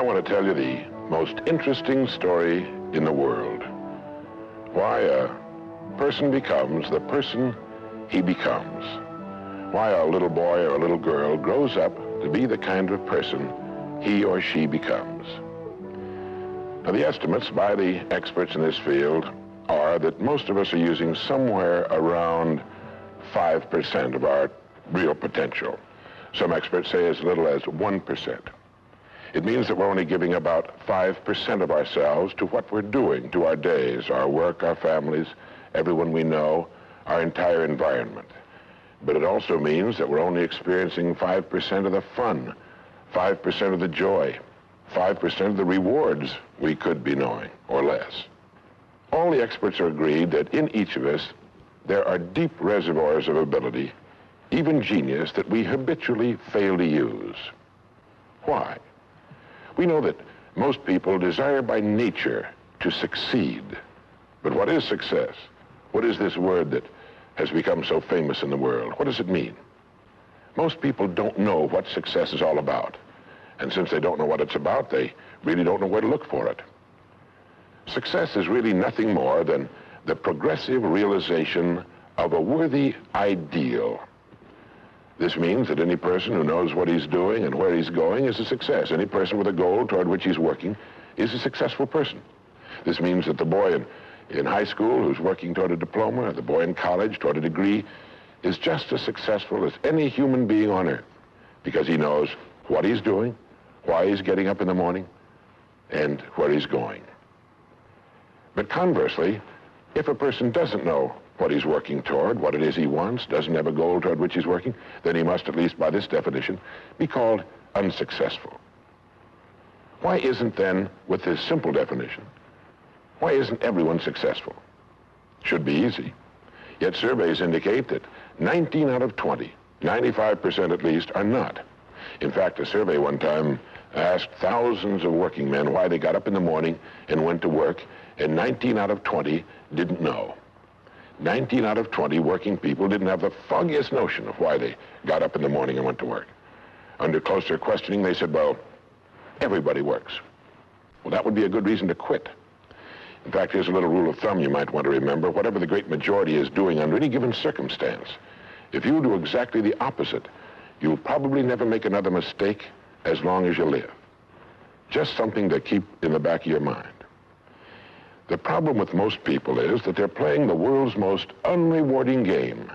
want to tell you the most interesting story in the world. Why a person becomes the person he becomes. Why a little boy or a little girl grows up to be the kind of person he or she becomes. Now, the estimates by the experts in this field are that most of us are using somewhere around 5% of our real potential. Some experts say as little as 1%. It means that we're only giving about 5% of ourselves to what we're doing, to our days, our work, our families, everyone we know, our entire environment. But it also means that we're only experiencing 5% of the fun, 5% of the joy, 5% of the rewards we could be knowing, or less. All the experts are agreed that in each of us, there are deep reservoirs of ability, even genius, that we habitually fail to use. Why? We know that most people desire by nature to succeed. But what is success? What is this word that has become so famous in the world? What does it mean? Most people don't know what success is all about. And since they don't know what it's about, they really don't know where to look for it. Success is really nothing more than the progressive realization of a worthy ideal. This means that any person who knows what he's doing and where he's going is a success. Any person with a goal toward which he's working is a successful person. This means that the boy in high school who's working toward a diploma, or the boy in college toward a degree, is just as successful as any human being on earth, because he knows what he's doing, why he's getting up in the morning, and where he's going. But conversely, if a person doesn't know what he's working toward, what it is he wants, doesn't have a goal toward which he's working, then he must, at least by this definition, be called unsuccessful. Why isn't then, with this simple definition, why isn't everyone successful? Should be easy. Yet surveys indicate that 19 out of 20, 95% at least, are not. In fact, a survey one time asked thousands of working men why they got up in the morning and went to work, and 19 out of 20 didn't know. 19 out of 20 working people didn't have the foggiest notion of why they got up in the morning and went to work. Under closer questioning, they said, well, everybody works. Well, that would be a good reason to quit. In fact, here's a little rule of thumb you might want to remember. Whatever the great majority is doing under any given circumstance, if you do exactly the opposite, you'll probably never make another mistake as long as you live. Just something to keep in the back of your mind. The problem with most people is that they're playing the world's most unrewarding game.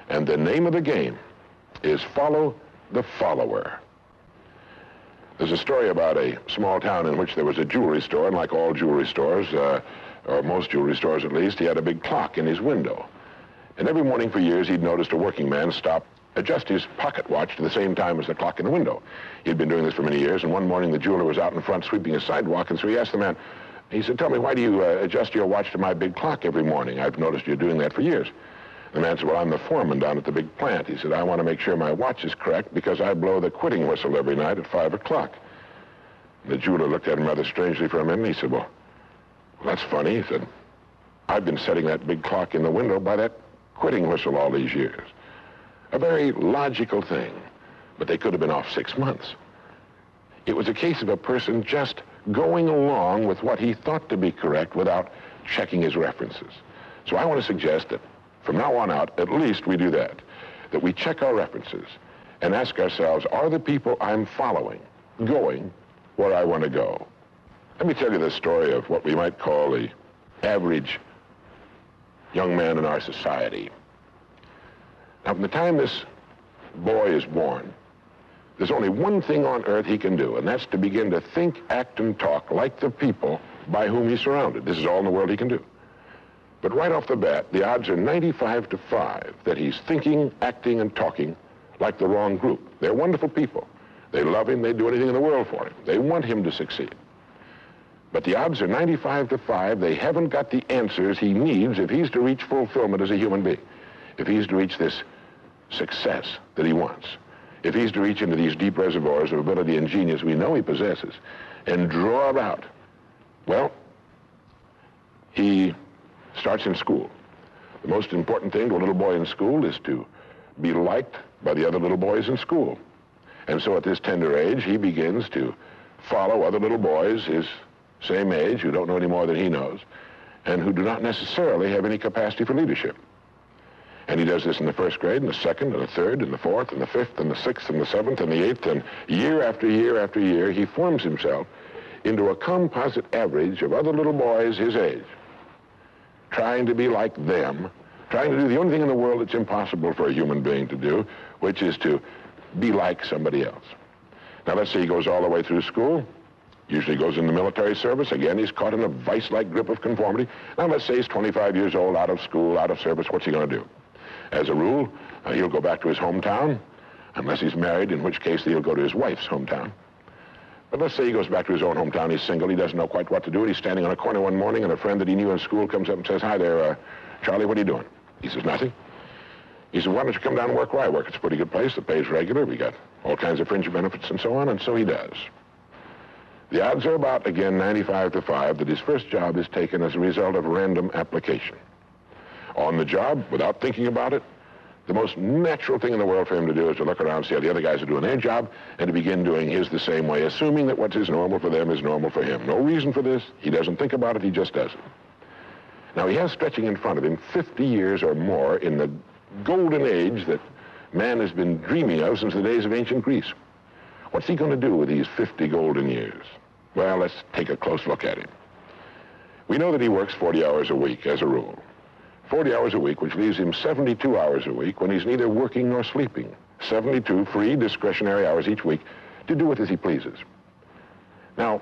And the name of the game is follow the follower. There's a story about a small town in which there was a jewelry store, and like all jewelry stores, or most jewelry stores at least, he had a big clock in his window. And every morning for years, he'd noticed a working man stop, adjust his pocket watch to the same time as the clock in the window. He'd been doing this for many years, and one morning the jeweler was out in front sweeping a sidewalk, and so he asked the man, he said, tell me, why do you adjust your watch to my big clock every morning? I've noticed you doing that for years. The man said, well, I'm the foreman down at the big plant. He said, I want to make sure my watch is correct because I blow the quitting whistle every night at 5 o'clock. The jeweler looked at him rather strangely for a minute, and he said, well, that's funny. He said, I've been setting that big clock in the window by that quitting whistle all these years. A very logical thing, but they could have been off 6 months. It was a case of a person just going along with what he thought to be correct without checking his references. So I want to suggest that from now on out, at least we do that we check our references and ask ourselves, are the people I'm following going where I want to go? Let me tell you the story of what we might call the average young man in our society. Now, from the time this boy is born, there's only one thing on earth he can do, and that's to begin to think, act, and talk like the people by whom he's surrounded. This is all in the world he can do. But right off the bat, the odds are 95 to 5 that he's thinking, acting, and talking like the wrong group. They're wonderful people. They love him. They'd do anything in the world for him. They want him to succeed. But the odds are 95 to 5 they haven't got the answers he needs if he's to reach fulfillment as a human being, if he's to reach this success that he wants, if he's to reach into these deep reservoirs of ability and genius we know he possesses and draw it out. Well, he starts in school. The most important thing to a little boy in school is to be liked by the other little boys in school. And so at this tender age, he begins to follow other little boys his same age who don't know any more than he knows and who do not necessarily have any capacity for leadership. And he does this in the first grade, and the second, and the third, and the fourth, and the fifth, and the sixth, and the seventh, and the eighth, and year after year after year, he forms himself into a composite average of other little boys his age, trying to be like them, trying to do the only thing in the world that's impossible for a human being to do, which is to be like somebody else. Now, let's say he goes all the way through school, usually goes in the military service. Again, he's caught in a vice-like grip of conformity. Now, let's say he's 25 years old, out of school, out of service. What's he going to do? As a rule, he'll go back to his hometown, unless he's married, in which case he'll go to his wife's hometown. But let's say he goes back to his own hometown. He's single. He doesn't know quite what to do. And he's standing on a corner one morning, and a friend that he knew in school comes up and says, "Hi there, Charlie, what are you doing?" He says, "Nothing." He said, "Why don't you come down and work where I work? It's a pretty good place. The pay's regular. We got all kinds of fringe benefits and so on." And so he does. The odds are about, again, 95 to 5 that his first job is taken as a result of random application. On the job, without thinking about it, the most natural thing in the world for him to do is to look around, see how the other guys are doing their job, and to begin doing his the same way, assuming that what is normal for them is normal for him. No reason for this. He doesn't think about it. He just does it. Now, he has stretching in front of him 50 years or more in the golden age that man has been dreaming of since the days of ancient Greece. What's he going to do with these 50 golden years? Well, let's take a close look at him. We know that he works 40 hours a week, as a rule. 40 hours a week, which leaves him 72 hours a week when he's neither working nor sleeping. 72 free, discretionary hours each week to do with as he pleases. Now,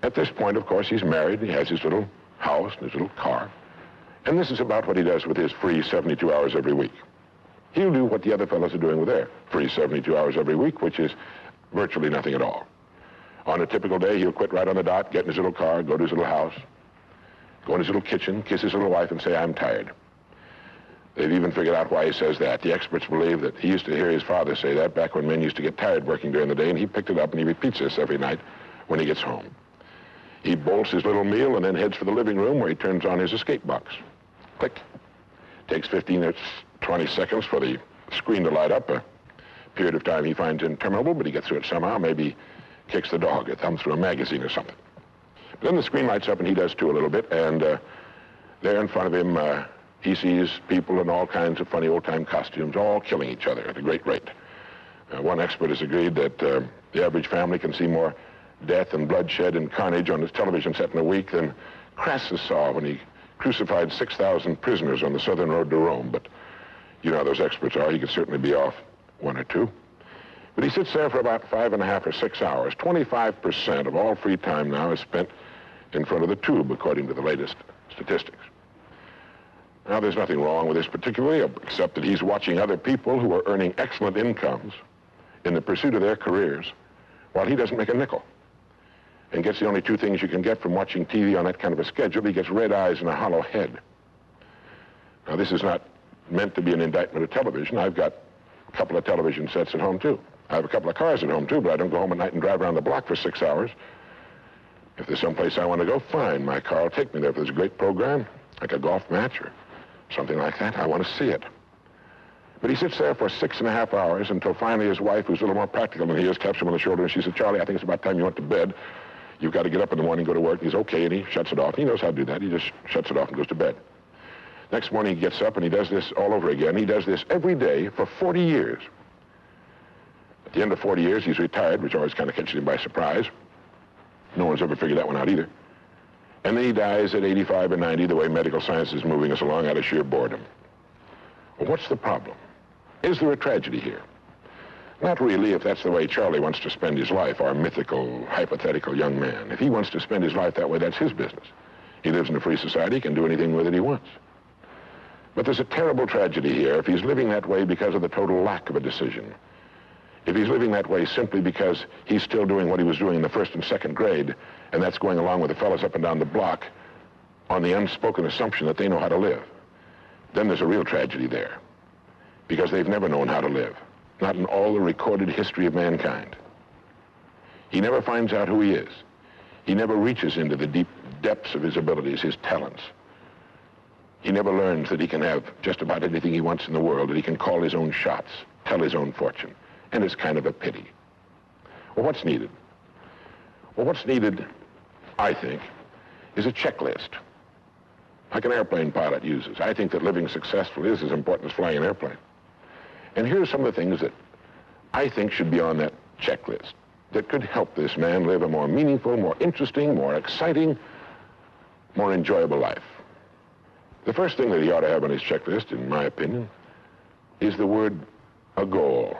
at this point, of course, he's married. He has his little house and his little car. And this is about what he does with his free 72 hours every week. He'll do what the other fellows are doing with their free 72 hours every week, which is virtually nothing at all. On a typical day, he'll quit right on the dot, get in his little car, go to his little house, go in his little kitchen, kiss his little wife, and say, "I'm tired." They've even figured out why he says that. The experts believe that he used to hear his father say that back when men used to get tired working during the day, and he picked it up, and he repeats this every night when he gets home. He bolts his little meal and then heads for the living room where he turns on his escape box. Click. Takes 15 or 20 seconds for the screen to light up, a period of time he finds interminable, but he gets through it somehow. Maybe kicks the dog, or thumbs through a magazine or something. But then the screen lights up, and he does too a little bit, and there in front of him, he sees people in all kinds of funny old-time costumes, all killing each other at a great rate. One expert has agreed that the average family can see more death and bloodshed and carnage on his television set in a week than Crassus saw when he crucified 6,000 prisoners on the southern road to Rome. But you know how those experts are. He could certainly be off one or two. But he sits there for about 5.5 or 6 hours. 25% of all free time now is spent in front of the tube, according to the latest statistics. Now, there's nothing wrong with this particularly, except that he's watching other people who are earning excellent incomes in the pursuit of their careers, while he doesn't make a nickel, and gets the only two things you can get from watching TV on that kind of a schedule. He gets red eyes and a hollow head. Now, this is not meant to be an indictment of television. I've got a couple of television sets at home, too. I have a couple of cars at home, too, but I don't go home at night and drive around the block for 6 hours. If there's someplace I want to go, fine. My car will take me there. If there's a great program, like a golf match or something like that, I want to see it. But he sits there for 6.5 hours until finally his wife, who's a little more practical than he is, taps him on the shoulder, and she says, "Charlie, I think it's about time you went to bed. You've got to get up in the morning, go to work." And he's okay, and he shuts it off. He knows how to do that. He just shuts it off and goes to bed. Next morning he gets up and he does this all over again. He does this every day for 40 years. At the end of 40 years, he's retired, which always kind of catches him by surprise. No one's ever figured that one out either. And then he dies at 85 or 90, the way medical science is moving us along, out of sheer boredom. Well, what's the problem? Is there a tragedy here? Not really, if that's the way Charlie wants to spend his life, our mythical, hypothetical young man. If he wants to spend his life that way, that's his business. He lives in a free society, he can do anything with it he wants. But there's a terrible tragedy here if he's living that way because of the total lack of a decision. If he's living that way simply because he's still doing what he was doing in the first and second grade, and that's going along with the fellows up and down the block on the unspoken assumption that they know how to live, then there's a real tragedy there, because they've never known how to live, not in all the recorded history of mankind. He never finds out who he is. He never reaches into the deep depths of his abilities, his talents. He never learns that he can have just about anything he wants in the world, that he can call his own shots, tell his own fortune. And it's kind of a pity. Well, what's needed? Well, what's needed, I think, is a checklist, like an airplane pilot uses. I think that living successfully is as important as flying an airplane. And here's some of the things that I think should be on that checklist that could help this man live a more meaningful, more interesting, more exciting, more enjoyable life. The first thing that he ought to have on his checklist, in my opinion, is the word a goal.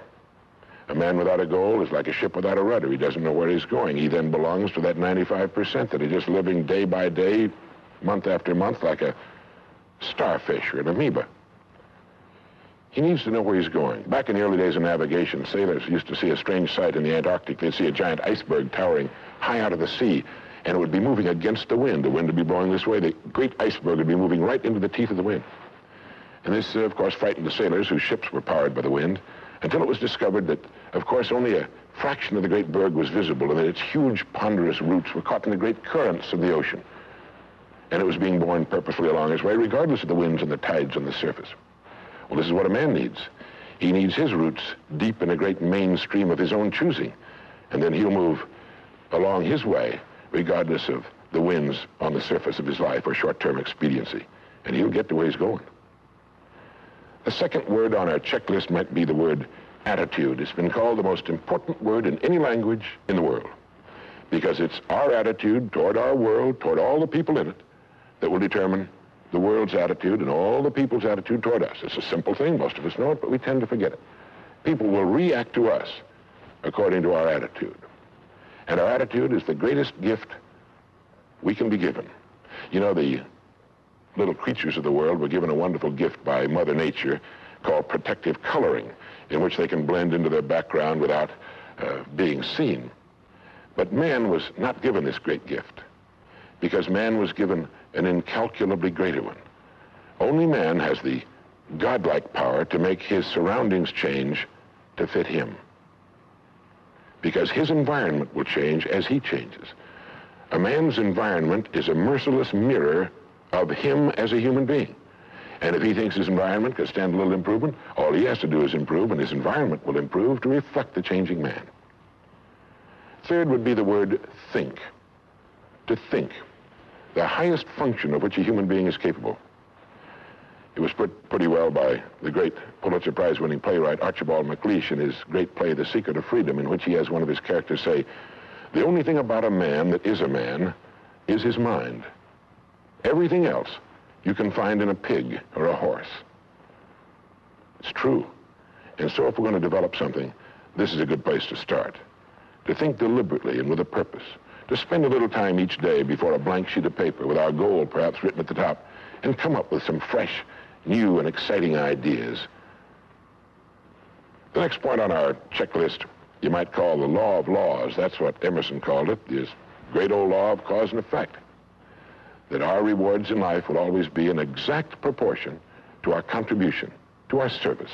A man without a goal is like a ship without a rudder. He doesn't know where he's going. He then belongs to that 95% that are just living day by day, month after month, like a starfish or an amoeba. He needs to know where he's going. Back in the early days of navigation, sailors used to see a strange sight in the Antarctic. They'd see a giant iceberg towering high out of the sea, and it would be moving against the wind. The wind would be blowing this way. The great iceberg would be moving right into the teeth of the wind. And this, of course, frightened the sailors whose ships were powered by the wind, until it was discovered that, of course, only a fraction of the great berg was visible, and that its huge, ponderous roots were caught in the great currents of the ocean. And it was being borne purposely along its way, regardless of the winds and the tides on the surface. Well, this is what a man needs. He needs his roots deep in a great mainstream of his own choosing, and then he'll move along his way, regardless of the winds on the surface of his life or short-term expediency, and he'll get to where he's going. The second word on our checklist might be the word attitude. It's been called the most important word in any language in the world, because it's our attitude toward our world, toward all the people in it, that will determine the world's attitude and all the people's attitude toward us. It's a simple thing. Most of us know it, but we tend to forget it. People will react to us according to our attitude. And our attitude is the greatest gift we can be given. You know, the little creatures of the world were given a wonderful gift by Mother Nature called protective coloring, in which they can blend into their background without being seen. But man was not given this great gift, because man was given an incalculably greater one. Only man has the godlike power to make his surroundings change to fit him, because his environment will change as he changes. A man's environment is a merciless mirror of him as a human being. And if he thinks his environment can stand a little improvement, all he has to do is improve, and his environment will improve to reflect the changing man. Third would be the word think. To think. The highest function of which a human being is capable. It was put pretty well by the great Pulitzer Prize-winning playwright Archibald MacLeish in his great play, The Secret of Freedom, in which he has one of his characters say, "The only thing about a man that is a man is his mind. Everything else you can find in a pig or a horse." It's true. And so if we're going to develop something, this is a good place to start. To think deliberately and with a purpose. To spend a little time each day before a blank sheet of paper with our goal perhaps written at the top, and come up with some fresh, new, and exciting ideas. The next point on our checklist you might call the law of laws. That's what Emerson called it, this great old law of cause and effect. That our rewards in life will always be in exact proportion to our contribution, to our service.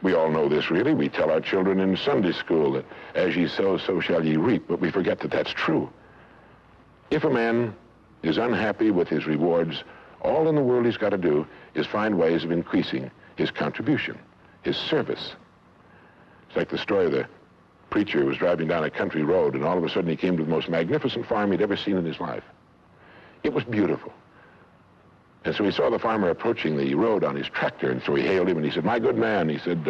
We all know this, really. We tell our children in Sunday school that as ye sow, so shall ye reap, but we forget that that's true. If a man is unhappy with his rewards, all in the world he's got to do is find ways of increasing his contribution, his service. It's like the story of the preacher who was driving down a country road, and all of a sudden he came to the most magnificent farm he'd ever seen in his life. It was beautiful. And so he saw the farmer approaching the road on his tractor, and so he hailed him, and he said, "My good man," he said,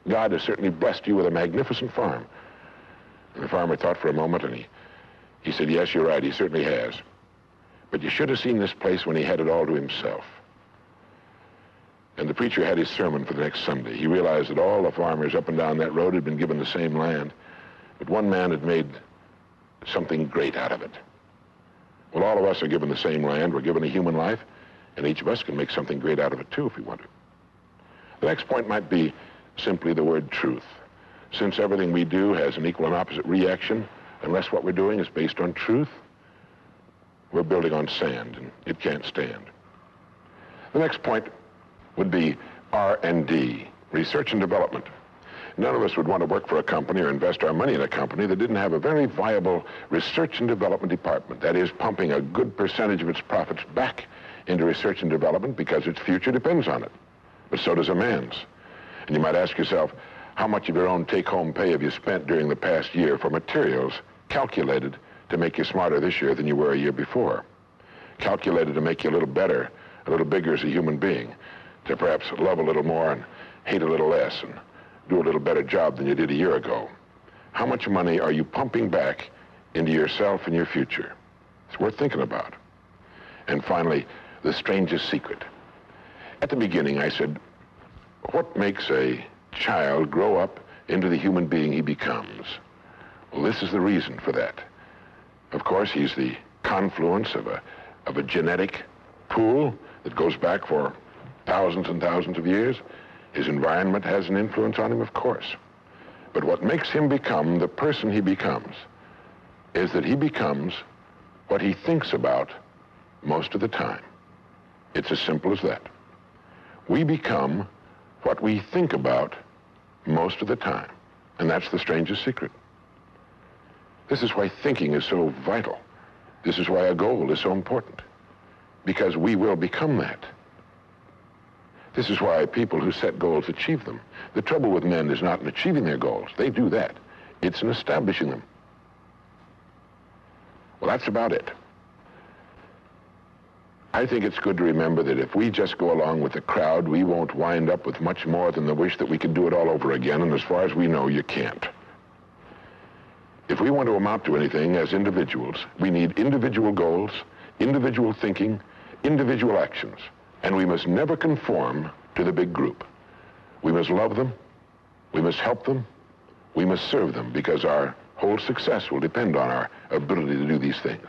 "God has certainly blessed you with a magnificent farm." And the farmer thought for a moment, and he said, "Yes, you're right, he certainly has. But you should have seen this place when he had it all to himself." And the preacher had his sermon for the next Sunday. He realized that all the farmers up and down that road had been given the same land, but one man had made something great out of it. Well, all of us are given the same land. We're given a human life, and each of us can make something great out of it, too, if we want to. The next point might be simply the word truth. Since everything we do has an equal and opposite reaction, unless what we're doing is based on truth, we're building on sand, and it can't stand. The next point would be R&D, research and development. None of us would want to work for a company or invest our money in a company that didn't have a very viable research and development department. That is, pumping a good percentage of its profits back into research and development because its future depends on it. But so does a man's. And you might ask yourself, how much of your own take-home pay have you spent during the past year for materials calculated to make you smarter this year than you were a year before, calculated to make you a little better, a little bigger as a human being, to perhaps love a little more and hate a little less and do a little better job than you did a year ago. How much money are you pumping back into yourself and your future? It's worth thinking about. And finally, the strangest secret. At the beginning, I said, what makes a child grow up into the human being he becomes? Well, this is the reason for that. Of course, he's the confluence of a genetic pool that goes back for thousands and thousands of years. His environment has an influence on him, of course. But what makes him become the person he becomes is that he becomes what he thinks about most of the time. It's as simple as that. We become what we think about most of the time. And that's the strangest secret. This is why thinking is so vital. This is why a goal is so important. Because we will become that. This is why people who set goals achieve them. The trouble with men is not in achieving their goals. They do that. It's in establishing them. Well, that's about it. I think it's good to remember that if we just go along with the crowd, we won't wind up with much more than the wish that we could do it all over again, and as far as we know, you can't. If we want to amount to anything as individuals, we need individual goals, individual thinking, individual actions, and we must never conform to the big group. We must love them, we must help them, we must serve them, because our whole success will depend on our ability to do these things.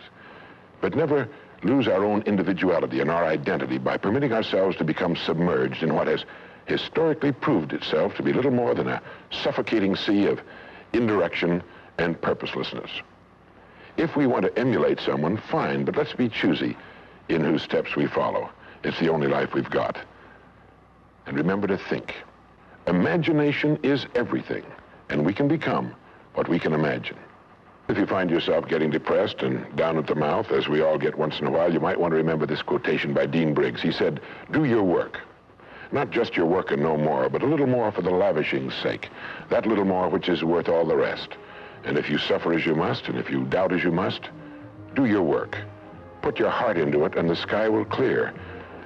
But never lose our own individuality and our identity by permitting ourselves to become submerged in what has historically proved itself to be little more than a suffocating sea of indirection and purposelessness. If we want to emulate someone, fine, but let's be choosy in whose steps we follow. It's the only life we've got. And remember to think. Imagination is everything, and we can become what we can imagine. If you find yourself getting depressed and down at the mouth, as we all get once in a while, you might want to remember this quotation by Dean Briggs. He said, do your work. Not just your work and no more, but a little more for the lavishing's sake. That little more which is worth all the rest. And if you suffer as you must, and if you doubt as you must, do your work. Put your heart into it, and the sky will clear.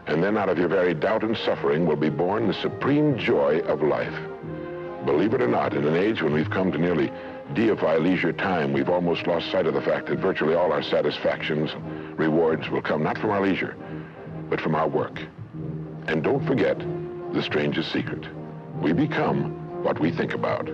And then out of your very doubt and suffering will be born the supreme joy of life. Believe it or not, in an age when we've come to nearly deify leisure time, we've almost lost sight of the fact that virtually all our satisfactions, rewards will come not from our leisure, but from our work. And don't forget the strangest secret. We become what we think about.